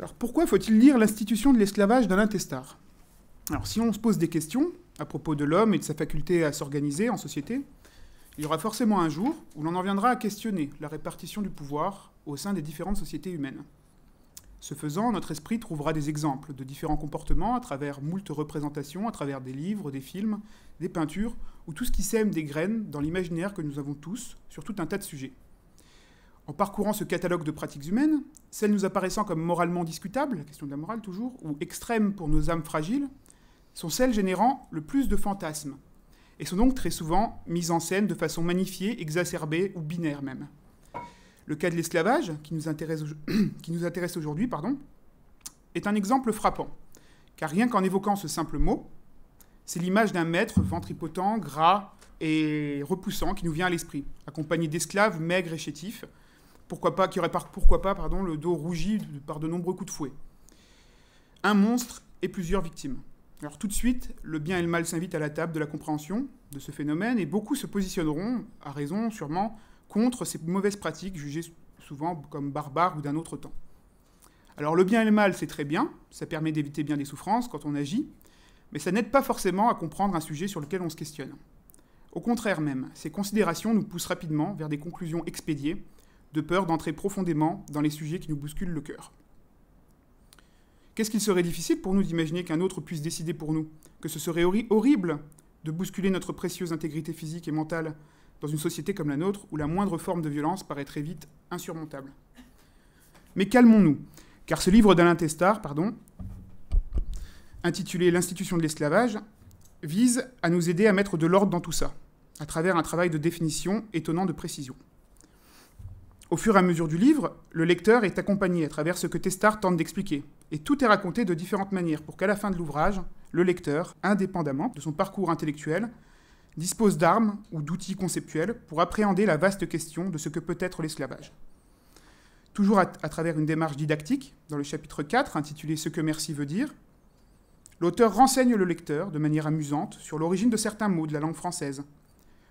Alors pourquoi faut-il lire L'institution de l'esclavage d'Alain Testard? Alors si on se pose des questions à propos de l'homme et de sa faculté à s'organiser en société, il y aura forcément un jour où l'on en viendra à questionner la répartition du pouvoir au sein des différentes sociétés humaines. Ce faisant, notre esprit trouvera des exemples de différents comportements à travers moult représentations, à travers des livres, des films, des peintures, ou tout ce qui sème des graines dans l'imaginaire que nous avons tous sur tout un tas de sujets. En parcourant ce catalogue de pratiques humaines, celles nous apparaissant comme moralement discutables, la question de la morale toujours, ou extrêmes pour nos âmes fragiles, sont celles générant le plus de fantasmes, et sont donc très souvent mises en scène de façon magnifiée, exacerbée ou binaire même. Le cas de l'esclavage, qui nous intéresse aujourd'hui, est un exemple frappant, car rien qu'en évoquant ce simple mot, c'est l'image d'un maître ventripotent, gras et repoussant qui nous vient à l'esprit, accompagné d'esclaves maigres et chétifs, qui auraient le dos rougi par de nombreux coups de fouet. Un monstre et plusieurs victimes. Alors tout de suite, le bien et le mal s'invitent à la table de la compréhension de ce phénomène, et beaucoup se positionneront, à raison sûrement, contre ces mauvaises pratiques jugées souvent comme barbares ou d'un autre temps. Alors le bien et le mal, c'est très bien, ça permet d'éviter bien des souffrances quand on agit, mais ça n'aide pas forcément à comprendre un sujet sur lequel on se questionne. Au contraire même, ces considérations nous poussent rapidement vers des conclusions expédiées, de peur d'entrer profondément dans les sujets qui nous bousculent le cœur. Qu'est-ce qu'il serait difficile pour nous d'imaginer qu'un autre puisse décider pour nous, que ce serait horrible de bousculer notre précieuse intégrité physique et mentale dans une société comme la nôtre, où la moindre forme de violence paraît très vite insurmontable. Mais calmons-nous, car ce livre d'Alain Testard, intitulé L'institution de l'esclavage, vise à nous aider à mettre de l'ordre dans tout ça, à travers un travail de définition étonnant de précision. Au fur et à mesure du livre, le lecteur est accompagné à travers ce que Testard tente d'expliquer, et tout est raconté de différentes manières pour qu'à la fin de l'ouvrage, le lecteur, indépendamment de son parcours intellectuel, dispose d'armes ou d'outils conceptuels pour appréhender la vaste question de ce que peut être l'esclavage. Toujours à travers une démarche didactique, dans le chapitre 4, intitulé « Ce que merci veut dire », l'auteur renseigne le lecteur, de manière amusante, sur l'origine de certains mots de la langue française,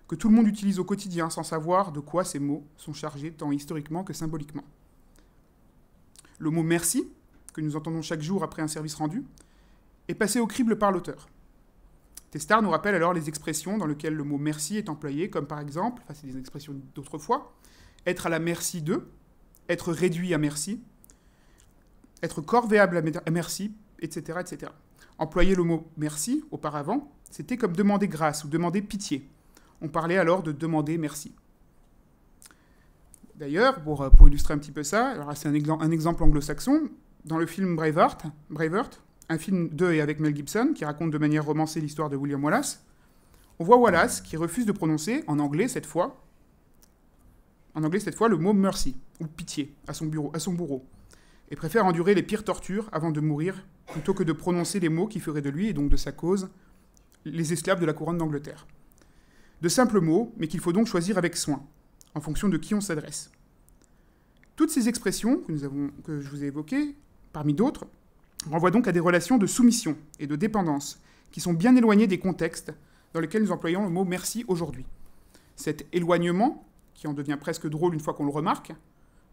que tout le monde utilise au quotidien sans savoir de quoi ces mots sont chargés tant historiquement que symboliquement. Le mot « merci », que nous entendons chaque jour après un service rendu, est passé au crible par l'auteur. Testard nous rappelle alors les expressions dans lesquelles le mot « merci » est employé, comme par exemple, c'est des expressions d'autrefois, être à la merci de, être réduit à merci, être corvéable à merci, etc., etc. Employer le mot « merci » auparavant, c'était comme demander grâce ou demander pitié. On parlait alors de demander merci. D'ailleurs, pour illustrer un petit peu ça, alors c'est un exemple anglo-saxon, dans le film Braveheart, un film de et avec Mel Gibson, qui raconte de manière romancée l'histoire de William Wallace, on voit Wallace qui refuse de prononcer, en anglais cette fois, le mot « mercy » ou « pitié » à son bourreau, et préfère endurer les pires tortures avant de mourir, plutôt que de prononcer les mots qui feraient de lui, et donc de sa cause, les esclaves de la couronne d'Angleterre. De simples mots, mais qu'il faut donc choisir avec soin, en fonction de qui on s'adresse. Toutes ces expressions que je vous ai évoquées, parmi d'autres, renvoient donc à des relations de soumission et de dépendance, qui sont bien éloignées des contextes dans lesquels nous employons le mot « merci » aujourd'hui. Cet éloignement, qui en devient presque drôle une fois qu'on le remarque,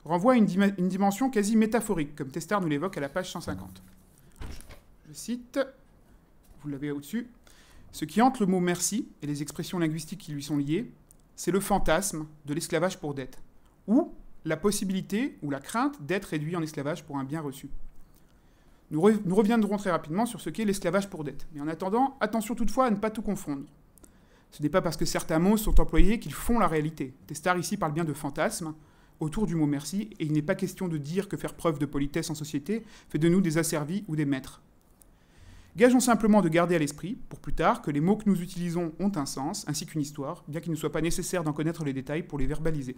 renvoie à une dimension quasi métaphorique, comme Testard nous l'évoque à la page 150. Je cite, vous l'avez au-dessus, « Ce qui hante le mot « merci » et les expressions linguistiques qui lui sont liées, c'est le fantasme de l'esclavage pour dette, ou la possibilité ou la crainte d'être réduit en esclavage pour un bien reçu. » Nous reviendrons très rapidement sur ce qu'est l'esclavage pour dette. Mais en attendant, attention toutefois à ne pas tout confondre. Ce n'est pas parce que certains mots sont employés qu'ils font la réalité. Testard ici parle bien de fantasme autour du mot « merci », et il n'est pas question de dire que faire preuve de politesse en société fait de nous des asservis ou des maîtres. Gageons simplement de garder à l'esprit, pour plus tard, que les mots que nous utilisons ont un sens, ainsi qu'une histoire, bien qu'il ne soit pas nécessaire d'en connaître les détails pour les verbaliser.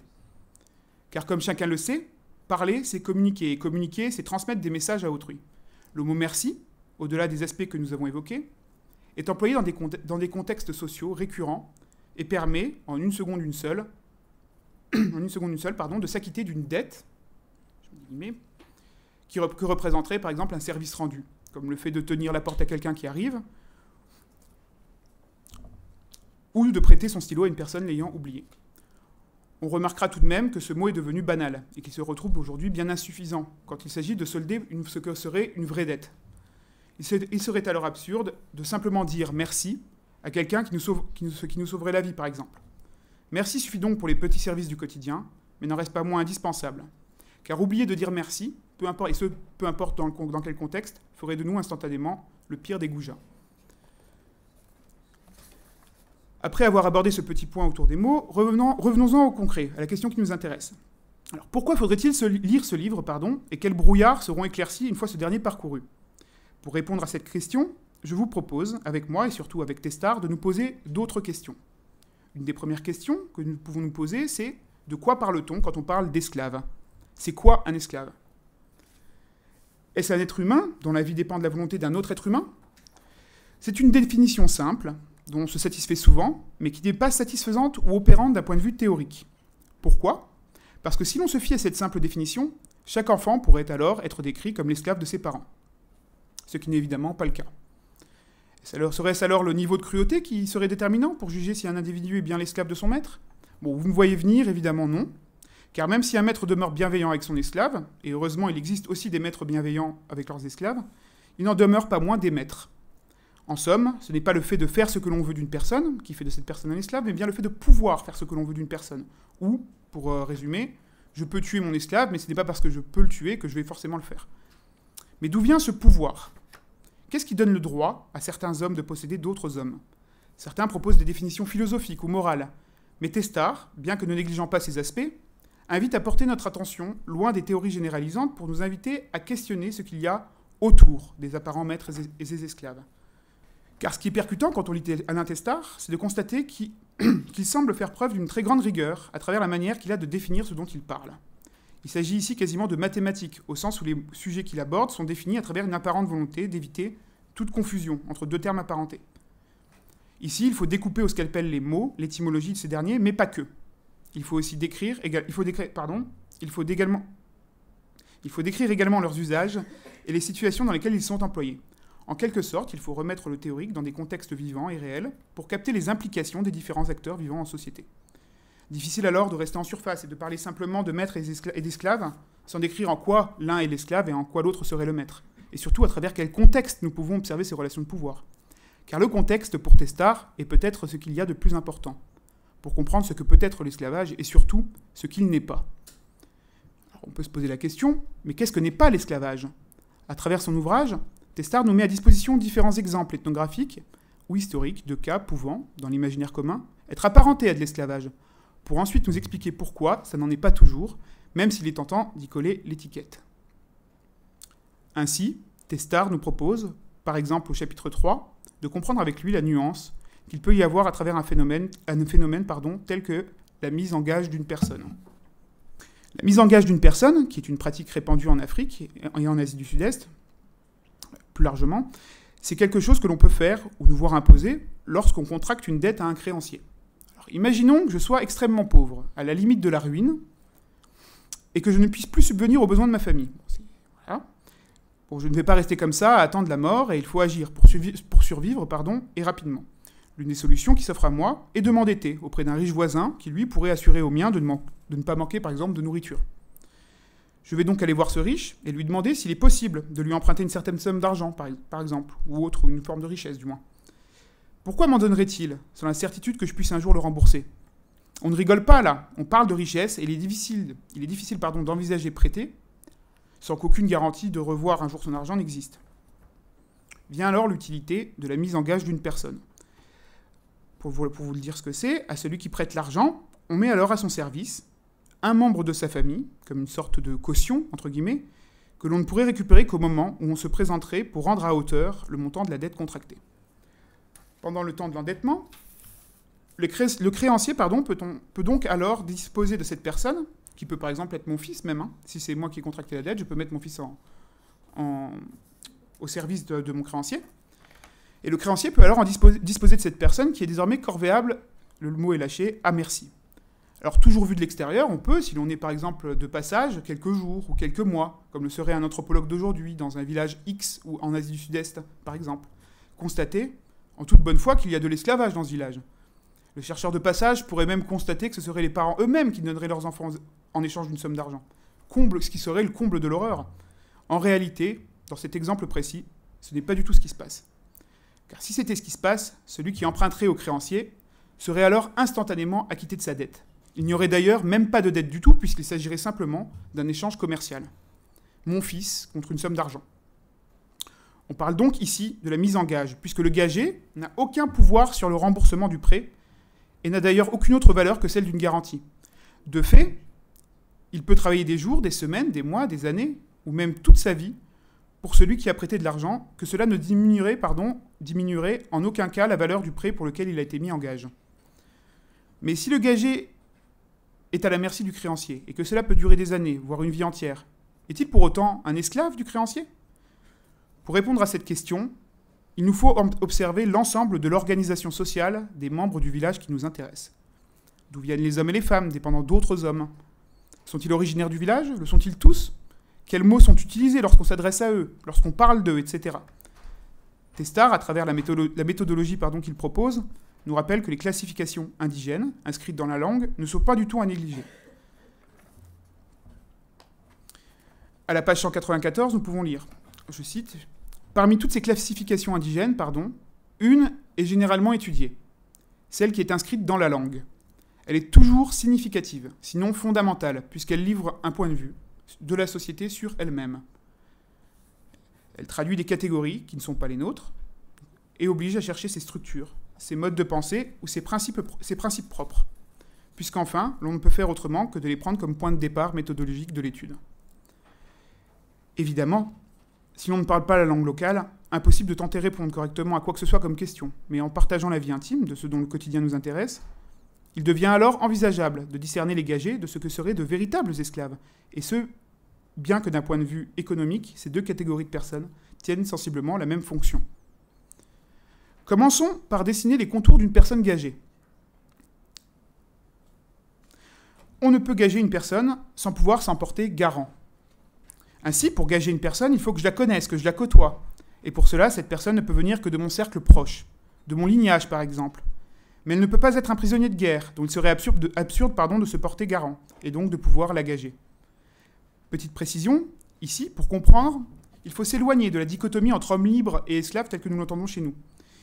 Car comme chacun le sait, parler, c'est communiquer, et communiquer, c'est transmettre des messages à autrui. Le mot « merci », au-delà des aspects que nous avons évoqués, est employé dans des contextes sociaux récurrents et permet, en une seconde une seule, de s'acquitter d'une dette que représenterait par exemple un service rendu, comme le fait de tenir la porte à quelqu'un qui arrive, ou de prêter son stylo à une personne l'ayant oublié. on remarquera tout de même que ce mot est devenu banal et qu'il se retrouve aujourd'hui bien insuffisant quand il s'agit de solder ce que serait une vraie dette. Il serait alors absurde de simplement dire merci à quelqu'un qui nous sauverait la vie, par exemple. Merci suffit donc pour les petits services du quotidien, mais n'en reste pas moins indispensable. Car oublier de dire merci, peu importe dans quel contexte, ferait de nous instantanément le pire des goujats. Après avoir abordé ce petit point autour des mots, revenons-en au concret, à la question qui nous intéresse. Alors, pourquoi faudrait-il lire ce livre, et quels brouillards seront éclaircis une fois ce dernier parcouru? Pour répondre à cette question, je vous propose, avec moi et surtout avec Testard, de nous poser d'autres questions. Une des premières questions que nous pouvons nous poser, c'est de quoi parle-t-on quand on parle d'esclave? C'est quoi un esclave? Est-ce un être humain dont la vie dépend de la volonté d'un autre être humain? C'est une définition simple, dont on se satisfait souvent, mais qui n'est pas satisfaisante ou opérante d'un point de vue théorique. Pourquoi? Parce que si l'on se fie à cette simple définition, chaque enfant pourrait alors être décrit comme l'esclave de ses parents. Ce qui n'est évidemment pas le cas. Serait-ce alors le niveau de cruauté qui serait déterminant pour juger si un individu est bien l'esclave de son maître? Bon, vous me voyez venir, évidemment non. Car même si un maître demeure bienveillant avec son esclave, et heureusement il existe aussi des maîtres bienveillants avec leurs esclaves, il n'en demeure pas moins des maîtres. En somme, ce n'est pas le fait de faire ce que l'on veut d'une personne qui fait de cette personne un esclave, mais bien le fait de pouvoir faire ce que l'on veut d'une personne. Ou, pour résumer, je peux tuer mon esclave, mais ce n'est pas parce que je peux le tuer que je vais forcément le faire. Mais d'où vient ce pouvoir? Qu'est-ce qui donne le droit à certains hommes de posséder d'autres hommes? Certains proposent des définitions philosophiques ou morales, mais Testard, bien que ne négligeant pas ces aspects, invite à porter notre attention loin des théories généralisantes pour nous inviter à questionner ce qu'il y a autour des apparents maîtres et des esclaves. Car ce qui est percutant quand on lit Alain Testard, c'est de constater qu'il semble faire preuve d'une très grande rigueur à travers la manière qu'il a de définir ce dont il parle. Il s'agit ici quasiment de mathématiques, au sens où les sujets qu'il aborde sont définis à travers une apparente volonté d'éviter toute confusion entre deux termes apparentés. Ici, il faut découper au scalpel les mots, l'étymologie de ces derniers, mais pas que. Il faut décrire également leurs usages et les situations dans lesquelles ils sont employés. En quelque sorte, il faut remettre le théorique dans des contextes vivants et réels pour capter les implications des différents acteurs vivant en société. Difficile alors de rester en surface et de parler simplement de maître et d'esclave, sans décrire en quoi l'un est l'esclave et en quoi l'autre serait le maître. Et surtout à travers quel contexte nous pouvons observer ces relations de pouvoir. Car le contexte, pour Testard, est peut-être ce qu'il y a de plus important, pour comprendre ce que peut être l'esclavage et surtout ce qu'il n'est pas. Alors on peut se poser la question, mais qu'est-ce que n'est pas l'esclavage? À travers son ouvrage, Testard nous met à disposition différents exemples ethnographiques ou historiques de cas pouvant, dans l'imaginaire commun, être apparentés à de l'esclavage, pour ensuite nous expliquer pourquoi ça n'en est pas toujours, même s'il est tentant d'y coller l'étiquette. Ainsi, Testard nous propose, par exemple au chapitre 3, de comprendre avec lui la nuance qu'il peut y avoir à travers un phénomène tel que la mise en gage d'une personne. La mise en gage d'une personne, qui est une pratique répandue en Afrique et en Asie du Sud-Est, plus largement, c'est quelque chose que l'on peut faire ou nous voir imposer lorsqu'on contracte une dette à un créancier. Alors, imaginons que je sois extrêmement pauvre, à la limite de la ruine, et que je ne puisse plus subvenir aux besoins de ma famille. Voilà. Bon, je ne vais pas rester comme ça à attendre la mort, et il faut agir pour survivre, et rapidement. L'une des solutions qui s'offre à moi est de m'endetter auprès d'un riche voisin qui, lui, pourrait assurer au mien de ne pas manquer, par exemple, de nourriture. Je vais donc aller voir ce riche et lui demander s'il est possible de lui emprunter une certaine somme d'argent, par exemple, ou une forme de richesse, du moins. Pourquoi m'en donnerait-il, sans la certitude que je puisse un jour le rembourser? On ne rigole pas, là. On parle de richesse, et il est difficile d'envisager prêter sans qu'aucune garantie de revoir un jour son argent n'existe. Vient alors l'utilité de la mise en gage d'une personne. Pour vous le dire ce que c'est, à celui qui prête l'argent, on met alors à son service un membre de sa famille, comme une sorte de caution, entre guillemets, que l'on ne pourrait récupérer qu'au moment où on se présenterait pour rendre à hauteur le montant de la dette contractée. Pendant le temps de l'endettement, le créancier peut donc alors disposer de cette personne, qui peut par exemple être mon fils même, si c'est moi qui ai contracté la dette, je peux mettre mon fils au service de mon créancier, et le créancier peut alors disposer de cette personne qui est désormais corvéable, le mot est lâché, à merci. Alors, toujours vu de l'extérieur, on peut, si l'on est par exemple de passage, quelques jours ou quelques mois, comme le serait un anthropologue d'aujourd'hui, dans un village X ou en Asie du Sud-Est, par exemple, constater, en toute bonne foi, qu'il y a de l'esclavage dans ce village. Le chercheur de passage pourrait même constater que ce seraient les parents eux-mêmes qui donneraient leurs enfants en échange d'une somme d'argent. Ce qui serait le comble de l'horreur. En réalité, dans cet exemple précis, ce n'est pas du tout ce qui se passe. Car si c'était ce qui se passe, celui qui emprunterait au créancier serait alors instantanément acquitté de sa dette. Il n'y aurait d'ailleurs même pas de dette du tout, puisqu'il s'agirait simplement d'un échange commercial. Mon fils contre une somme d'argent. On parle donc ici de la mise en gage, puisque le gagé n'a aucun pouvoir sur le remboursement du prêt, et n'a d'ailleurs aucune autre valeur que celle d'une garantie. De fait, il peut travailler des jours, des semaines, des mois, des années, ou même toute sa vie, pour celui qui a prêté de l'argent, que cela ne diminuerait en aucun cas la valeur du prêt pour lequel il a été mis en gage. Mais si le gagé est à la merci du créancier, et que cela peut durer des années, voire une vie entière, est-il pour autant un esclave du créancier ? Pour répondre à cette question, il nous faut observer l'ensemble de l'organisation sociale des membres du village qui nous intéresse. D'où viennent les hommes et les femmes, dépendant d'autres hommes ? Sont-ils originaires du village ? Le sont-ils tous ? Quels mots sont utilisés lorsqu'on s'adresse à eux, lorsqu'on parle d'eux, etc. Testard, à travers la méthodologie qu'il propose, nous rappelle que les classifications indigènes, inscrites dans la langue, ne sont pas du tout à négliger. À la page 194, nous pouvons lire, je cite, « Parmi toutes ces classifications indigènes, une est généralement étudiée, celle qui est inscrite dans la langue. Elle est toujours significative, sinon fondamentale, puisqu'elle livre un point de vue de la société sur elle-même. Elle traduit des catégories qui ne sont pas les nôtres et oblige à chercher ses structures, ses modes de pensée ou ses principes propres, puisqu'enfin, l'on ne peut faire autrement que de les prendre comme point de départ méthodologique de l'étude. Évidemment, si l'on ne parle pas la langue locale, impossible de tenter de répondre correctement à quoi que ce soit comme question, mais en partageant la vie intime de ceux dont le quotidien nous intéresse, il devient alors envisageable de discerner les gagés de ce que seraient de véritables esclaves, et ce, bien que d'un point de vue économique, ces deux catégories de personnes tiennent sensiblement la même fonction. Commençons par dessiner les contours d'une personne gagée. On ne peut gager une personne sans pouvoir s'en porter garant. Ainsi, pour gager une personne, il faut que je la connaisse, que je la côtoie. Et pour cela, cette personne ne peut venir que de mon cercle proche, de mon lignage par exemple. Mais elle ne peut pas être un prisonnier de guerre, dont il serait absurde de se porter garant, et donc de pouvoir la gager. Petite précision, ici, pour comprendre, il faut s'éloigner de la dichotomie entre homme libre et esclave telle que nous l'entendons chez nous.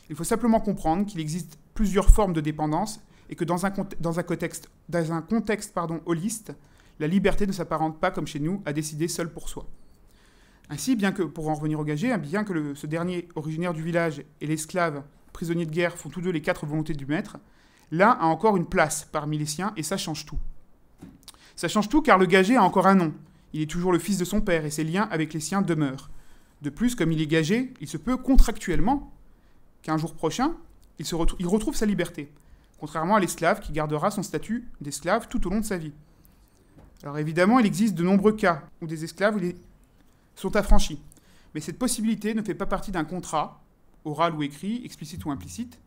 Il faut simplement comprendre qu'il existe plusieurs formes de dépendance, et que dans un contexte holiste, la liberté ne s'apparente pas, comme chez nous, à décider seul pour soi. Ainsi, bien que, pour en revenir au gagé, bien que ce dernier, originaire du village, et l'esclave, prisonnier de guerre, font tous deux les 4 volontés du maître, l'un a encore une place parmi les siens, et ça change tout. Ça change tout car le gagé a encore un nom. Il est toujours le fils de son père, et ses liens avec les siens demeurent. De plus, comme il est gagé, il se peut contractuellement qu'un jour prochain, il retrouve sa liberté, contrairement à l'esclave qui gardera son statut d'esclave tout au long de sa vie. Alors évidemment, il existe de nombreux cas où des esclaves sont affranchis, mais cette possibilité ne fait pas partie d'un contrat, oral ou écrit, explicite ou implicite,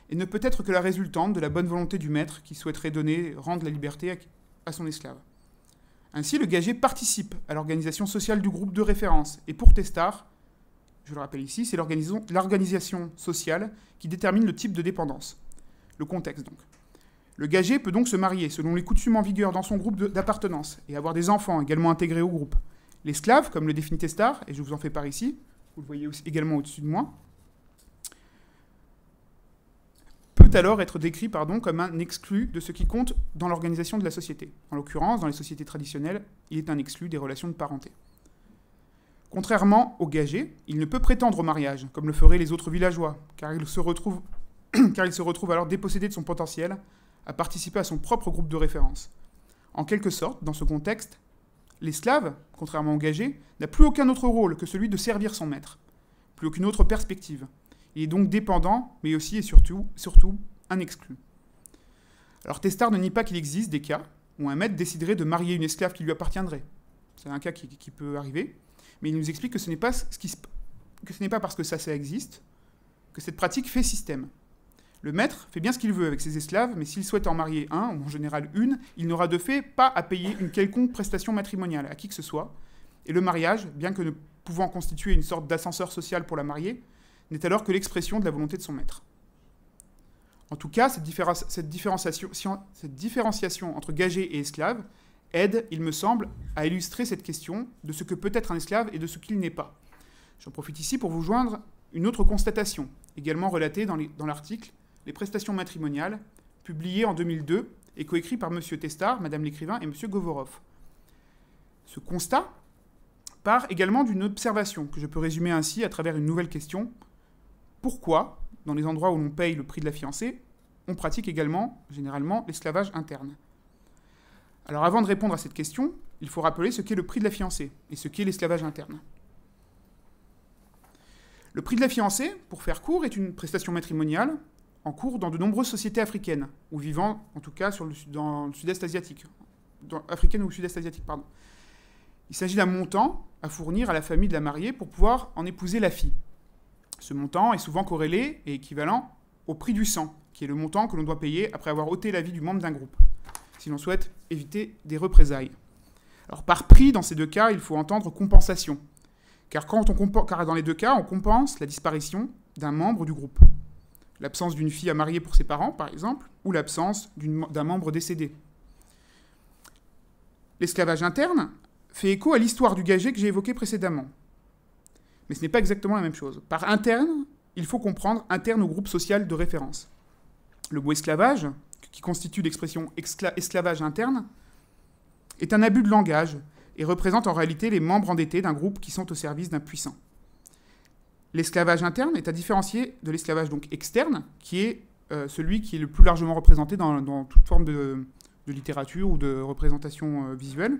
et ne peut être que la résultante de la bonne volonté du maître qui souhaiterait rendre la liberté à son esclave. Ainsi, le gagé participe à l'organisation sociale du groupe de référence, et pour Testard, je le rappelle ici, c'est l'organisation sociale qui détermine le type de dépendance, le contexte donc. Le gagé peut donc se marier selon les coutumes en vigueur dans son groupe d'appartenance et avoir des enfants également intégrés au groupe. L'esclave, comme le définit Testard, et je vous en fais part ici, vous le voyez également au-dessus de moi, peut alors être décrit comme un exclu de ce qui compte dans l'organisation de la société. En l'occurrence, dans les sociétés traditionnelles, il est un exclu des relations de parenté. Contrairement au gagé, il ne peut prétendre au mariage, comme le feraient les autres villageois, car il se retrouve alors dépossédé de son potentiel à participer à son propre groupe de référence. En quelque sorte, dans ce contexte, l'esclave, contrairement au gagé, n'a plus aucun autre rôle que celui de servir son maître, plus aucune autre perspective. Il est donc dépendant, mais aussi et surtout un exclu. Alors Testard ne nie pas qu'il existe des cas où un maître déciderait de marier une esclave qui lui appartiendrait. C'est un cas qui peut arriver, mais il nous explique que ce n'est pas parce que ça existe que cette pratique fait système. Le maître fait bien ce qu'il veut avec ses esclaves, mais s'il souhaite en marier un, ou en général une, il n'aura de fait pas à payer une quelconque prestation matrimoniale à qui que ce soit, et le mariage, bien que ne pouvant constituer une sorte d'ascenseur social pour la mariée, n'est alors que l'expression de la volonté de son maître. En tout cas, cette différenciation entre gagé et esclave aide, il me semble, à illustrer cette question de ce que peut être un esclave et de ce qu'il n'est pas. J'en profite ici pour vous joindre une autre constatation, également relatée dans l'article « Les prestations matrimoniales », publié en 2002 et coécrit par M. Testard, Mme l'écrivain et M. Govorov. Ce constat part également d'une observation que je peux résumer ainsi à travers une nouvelle question. Pourquoi, dans les endroits où l'on paye le prix de la fiancée, on pratique également, généralement, l'esclavage interne? Alors avant de répondre à cette question, il faut rappeler ce qu'est le prix de la fiancée et ce qu'est l'esclavage interne. Le prix de la fiancée, pour faire court, est une prestation matrimoniale en cours dans de nombreuses sociétés africaines, ou vivant, en tout cas, dans le sud-est asiatique. Africaine ou sud-est asiatique, pardon. Il s'agit d'un montant à fournir à la famille de la mariée pour pouvoir en épouser la fille. Ce montant est souvent corrélé et équivalent au prix du sang, qui est le montant que l'on doit payer après avoir ôté la vie du membre d'un groupe, si l'on souhaite éviter des représailles. Alors par prix, dans ces deux cas, il faut entendre compensation, car dans les deux cas, on compense la disparition d'un membre du groupe. L'absence d'une fille à marier pour ses parents, par exemple, ou l'absence d'un membre décédé. L'esclavage interne fait écho à l'histoire du gagé que j'ai évoqué précédemment. Mais ce n'est pas exactement la même chose. Par interne, il faut comprendre interne au groupe social de référence. Le mot esclavage, qui constitue l'expression esclavage interne, est un abus de langage et représente en réalité les membres endettés d'un groupe qui sont au service d'un puissant. L'esclavage interne est à différencier de l'esclavage donc externe, qui est celui qui est le plus largement représenté dans toute forme de littérature ou de représentation visuelle.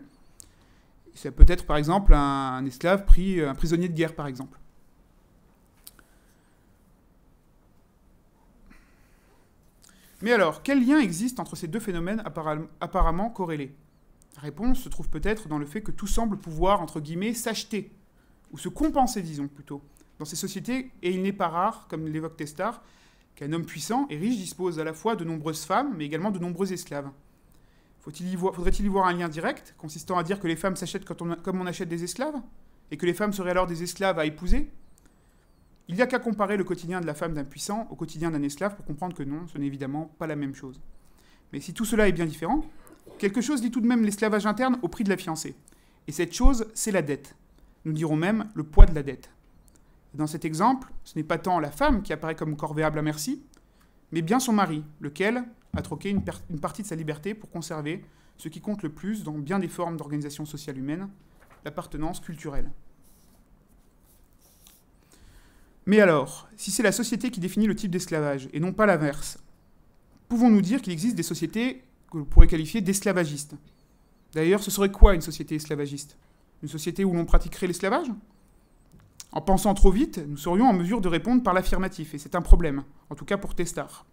Ça peut être par exemple un esclave pris, un prisonnier de guerre par exemple. Mais alors, quel lien existe entre ces deux phénomènes apparemment corrélés? La réponse se trouve peut-être dans le fait que tout semble pouvoir, entre guillemets, s'acheter, ou se compenser, disons plutôt, dans ces sociétés, et il n'est pas rare, comme l'évoque Testard, qu'un homme puissant et riche dispose à la fois de nombreuses femmes, mais également de nombreux esclaves. Faudrait-il y voir un lien direct, consistant à dire que les femmes s'achètent comme on achète des esclaves, et que les femmes seraient alors des esclaves à épouser? Il n'y a qu'à comparer le quotidien de la femme d'un puissant au quotidien d'un esclave pour comprendre que non, ce n'est évidemment pas la même chose. Mais si tout cela est bien différent, quelque chose lie tout de même l'esclavage interne au prix de la fiancée. Et cette chose, c'est la dette. Nous dirons même le poids de la dette. Dans cet exemple, ce n'est pas tant la femme qui apparaît comme corvéable à merci, mais bien son mari, lequel a troqué une partie de sa liberté pour conserver ce qui compte le plus dans bien des formes d'organisation sociale humaine, l'appartenance culturelle. Mais alors, si c'est la société qui définit le type d'esclavage, et non pas l'inverse, pouvons-nous dire qu'il existe des sociétés que l'on pourrait qualifier d'esclavagistes? D'ailleurs, ce serait quoi une société esclavagiste? Une société où l'on pratiquerait l'esclavage? En pensant trop vite, nous serions en mesure de répondre par l'affirmatif, et c'est un problème, en tout cas pour Testard.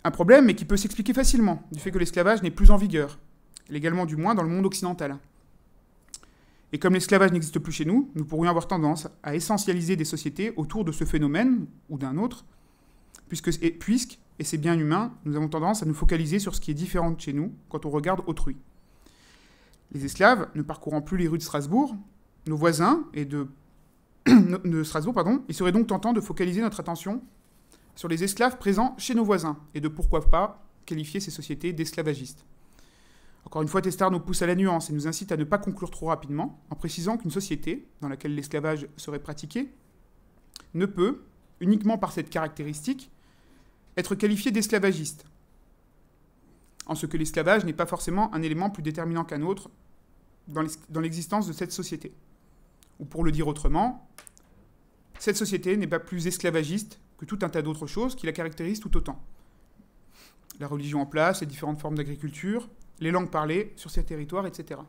Un problème, mais qui peut s'expliquer facilement, du fait que l'esclavage n'est plus en vigueur, légalement du moins dans le monde occidental. Et comme l'esclavage n'existe plus chez nous, nous pourrions avoir tendance à essentialiser des sociétés autour de ce phénomène, ou d'un autre, puisque, et c'est bien humain, nous avons tendance à nous focaliser sur ce qui est différent de chez nous quand on regarde autrui. Les esclaves, ne parcourant plus les rues de Strasbourg, nos voisins et de Strasbourg, il serait donc tentant de focaliser notre attention sur les esclaves présents chez nos voisins, et de pourquoi pas qualifier ces sociétés d'esclavagistes. Encore une fois, Testard nous pousse à la nuance et nous incite à ne pas conclure trop rapidement, en précisant qu'une société dans laquelle l'esclavage serait pratiqué ne peut, uniquement par cette caractéristique, être qualifiée d'esclavagiste, en ce que l'esclavage n'est pas forcément un élément plus déterminant qu'un autre dans l'existence de cette société. Ou pour le dire autrement, cette société n'est pas plus esclavagiste que tout un tas d'autres choses qui la caractérisent tout autant. La religion en place, les différentes formes d'agriculture, les langues parlées sur ces territoires, etc.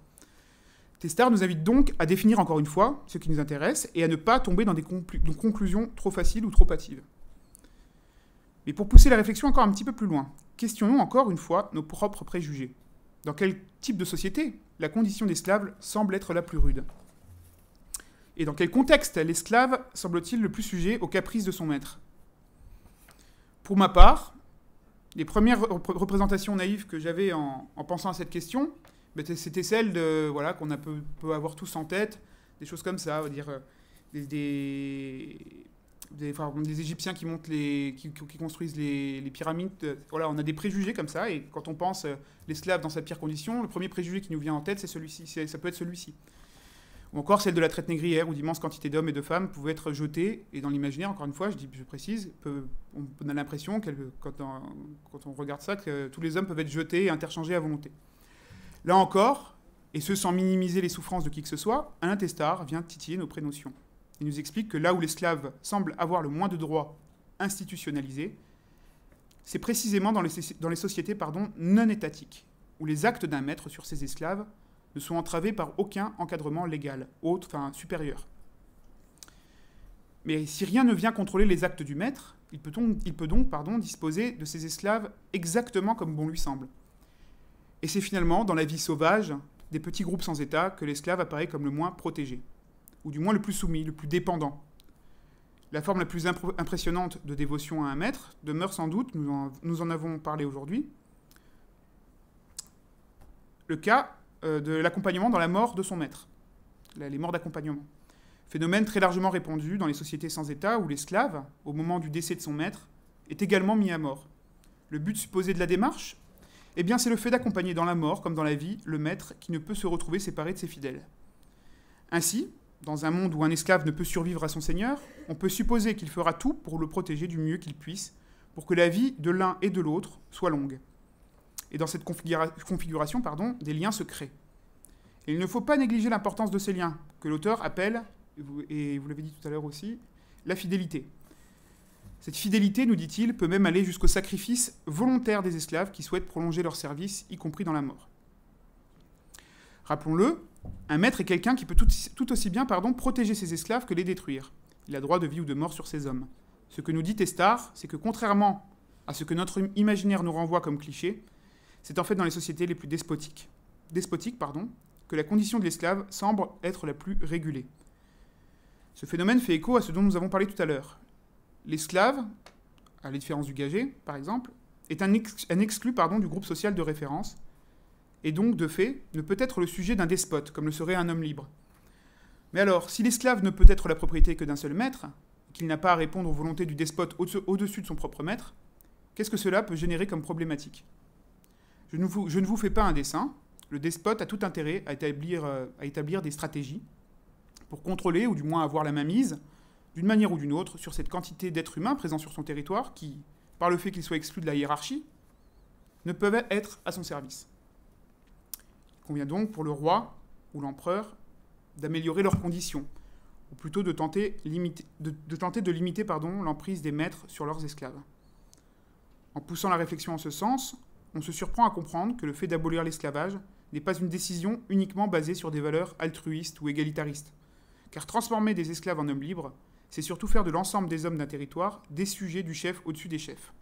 Testard nous invite donc à définir encore une fois ce qui nous intéresse et à ne pas tomber dans des conclusions trop faciles ou trop hâtives. Mais pour pousser la réflexion encore un petit peu plus loin, questionnons encore une fois nos propres préjugés. Dans quel type de société la condition d'esclave semble être la plus rude? Et dans quel contexte l'esclave semble-t-il le plus sujet aux caprices de son maître? Pour ma part, les premières représentations naïves que j'avais en pensant à cette question, c'était celle de, voilà, qu'on peut avoir tous en tête, des choses comme ça, on va dire, des des Égyptiens qui montent qui construisent les pyramides. Voilà, on a des préjugés comme ça, et quand on pense l'esclave dans sa pire condition, le premier préjugé qui nous vient en tête, c'est celui-ci. Ça peut être celui-ci. Ou encore celle de la traite négrière, où d'immenses quantités d'hommes et de femmes pouvaient être jetés. Et dans l'imaginaire, encore une fois, je précise, on a l'impression, quand on regarde ça, que tous les hommes peuvent être jetés et interchangés à volonté. Là encore, et ce sans minimiser les souffrances de qui que ce soit, Alain Testard vient titiller nos prénotions. Il nous explique que là où l'esclave semble avoir le moins de droits institutionnalisés, c'est précisément dans les sociétés non étatiques, où les actes d'un maître sur ses esclaves ne sont entravés par aucun encadrement légal, supérieur. Mais si rien ne vient contrôler les actes du maître, il peut donc disposer de ses esclaves exactement comme bon lui semble. Et c'est finalement, dans la vie sauvage, des petits groupes sans État, que l'esclave apparaît comme le moins protégé, ou du moins le plus soumis, le plus dépendant. La forme la plus impressionnante de dévotion à un maître demeure sans doute, nous en avons parlé aujourd'hui, le cas de l'accompagnement dans la mort de son maître, les morts d'accompagnement. Phénomène très largement répandu dans les sociétés sans État où l'esclave, au moment du décès de son maître, est également mis à mort. Le but supposé de la démarche, eh bien, c'est le fait d'accompagner dans la mort, comme dans la vie, le maître qui ne peut se retrouver séparé de ses fidèles. Ainsi, dans un monde où un esclave ne peut survivre à son seigneur, on peut supposer qu'il fera tout pour le protéger du mieux qu'il puisse, pour que la vie de l'un et de l'autre soit longue. Et dans cette configuration, des liens se créent. Et il ne faut pas négliger l'importance de ces liens, que l'auteur appelle, et vous l'avez dit tout à l'heure aussi, la fidélité. Cette fidélité, nous dit-il, peut même aller jusqu'au sacrifice volontaire des esclaves qui souhaitent prolonger leur service, y compris dans la mort. Rappelons-le, un maître est quelqu'un qui peut tout aussi bien protéger ses esclaves que les détruire. Il a droit de vie ou de mort sur ses hommes. Ce que nous dit Testard, c'est que contrairement à ce que notre imaginaire nous renvoie comme cliché, c'est en fait dans les sociétés les plus despotiques que la condition de l'esclave semble être la plus régulée. Ce phénomène fait écho à ce dont nous avons parlé tout à l'heure. L'esclave, à la différence du gagé, par exemple, est un exclu du groupe social de référence, et donc, de fait, ne peut être le sujet d'un despote, comme le serait un homme libre. Mais alors, si l'esclave ne peut être la propriété que d'un seul maître, qu'il n'a pas à répondre aux volontés du despote au-dessus de son propre maître, qu'est-ce que cela peut générer comme problématique ? Je ne vous fais pas un dessin. Le despote a tout intérêt à établir des stratégies pour contrôler, ou du moins avoir la mainmise, d'une manière ou d'une autre, sur cette quantité d'êtres humains présents sur son territoire qui, par le fait qu'ils soient exclus de la hiérarchie, ne peuvent être à son service. Il convient donc pour le roi ou l'empereur d'améliorer leurs conditions, ou plutôt de tenter de limiter l'emprise des maîtres sur leurs esclaves. En poussant la réflexion en ce sens, on se surprend à comprendre que le fait d'abolir l'esclavage n'est pas une décision uniquement basée sur des valeurs altruistes ou égalitaristes, car transformer des esclaves en hommes libres, c'est surtout faire de l'ensemble des hommes d'un territoire des sujets du chef au-dessus des chefs.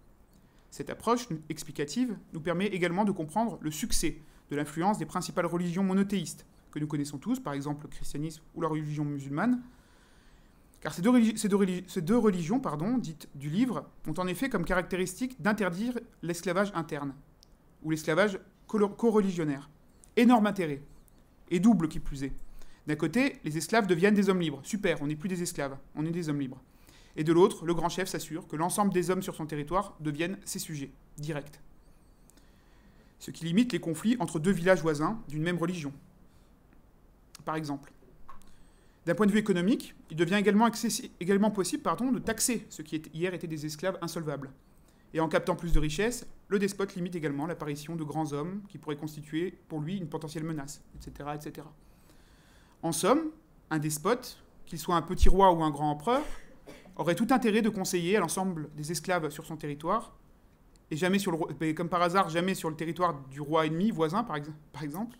Cette approche explicative nous permet également de comprendre le succès de l'influence des principales religions monothéistes, que nous connaissons tous, par exemple le christianisme ou la religion musulmane, car ces deux religions dites du livre ont en effet comme caractéristique d'interdire l'esclavage interne, ou l'esclavage co-religionnaire. Énorme intérêt, et double qui plus est. D'un côté, les esclaves deviennent des hommes libres. Super, on n'est plus des esclaves, on est des hommes libres. Et de l'autre, le grand chef s'assure que l'ensemble des hommes sur son territoire deviennent ses sujets, directs. Ce qui limite les conflits entre deux villages voisins d'une même religion. Par exemple. D'un point de vue économique, il devient également possible de taxer ceux qui hier étaient des esclaves insolvables. Et en captant plus de richesses, le despote limite également l'apparition de grands hommes qui pourraient constituer pour lui une potentielle menace, etc., etc. En somme, un despote, qu'il soit un petit roi ou un grand empereur, aurait tout intérêt de conseiller à l'ensemble des esclaves sur son territoire, et comme par hasard, jamais sur le territoire du roi ennemi, voisin par exemple,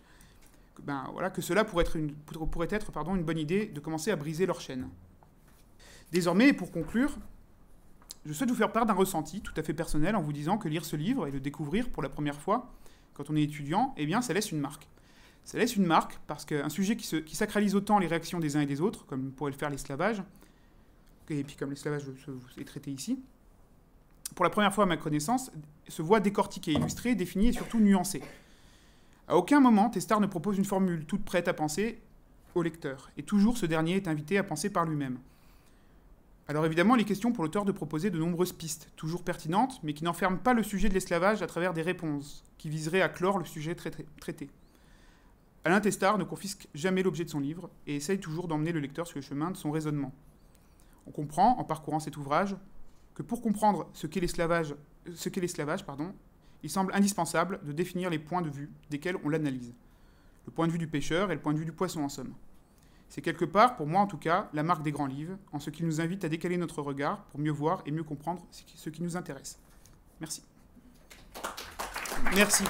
que cela pourrait être une bonne idée de commencer à briser leur chaîne. Désormais, et pour conclure, je souhaite vous faire part d'un ressenti tout à fait personnel en vous disant que lire ce livre et le découvrir pour la première fois, quand on est étudiant, eh bien, ça laisse une marque. Ça laisse une marque parce qu'un sujet qui sacralise autant les réactions des uns et des autres, comme pourrait le faire l'esclavage, et puis comme l'esclavage est traité ici, pour la première fois à ma connaissance, se voit décortiqué, illustré, défini et surtout nuancé. À aucun moment, Testard ne propose une formule toute prête à penser au lecteur, et toujours ce dernier est invité à penser par lui-même. Alors évidemment, il est question pour l'auteur de proposer de nombreuses pistes, toujours pertinentes, mais qui n'enferment pas le sujet de l'esclavage à travers des réponses, qui viseraient à clore le sujet traité. Alain Testard ne confisque jamais l'objet de son livre, et essaye toujours d'emmener le lecteur sur le chemin de son raisonnement. On comprend, en parcourant cet ouvrage, que pour comprendre ce qu'est l'esclavage, il semble indispensable de définir les points de vue desquels on l'analyse. Le point de vue du pêcheur et le point de vue du poisson, en somme. C'est quelque part, pour moi en tout cas, la marque des grands livres, en ce qui nous invite à décaler notre regard pour mieux voir et mieux comprendre ce qui nous intéresse. Merci. Merci.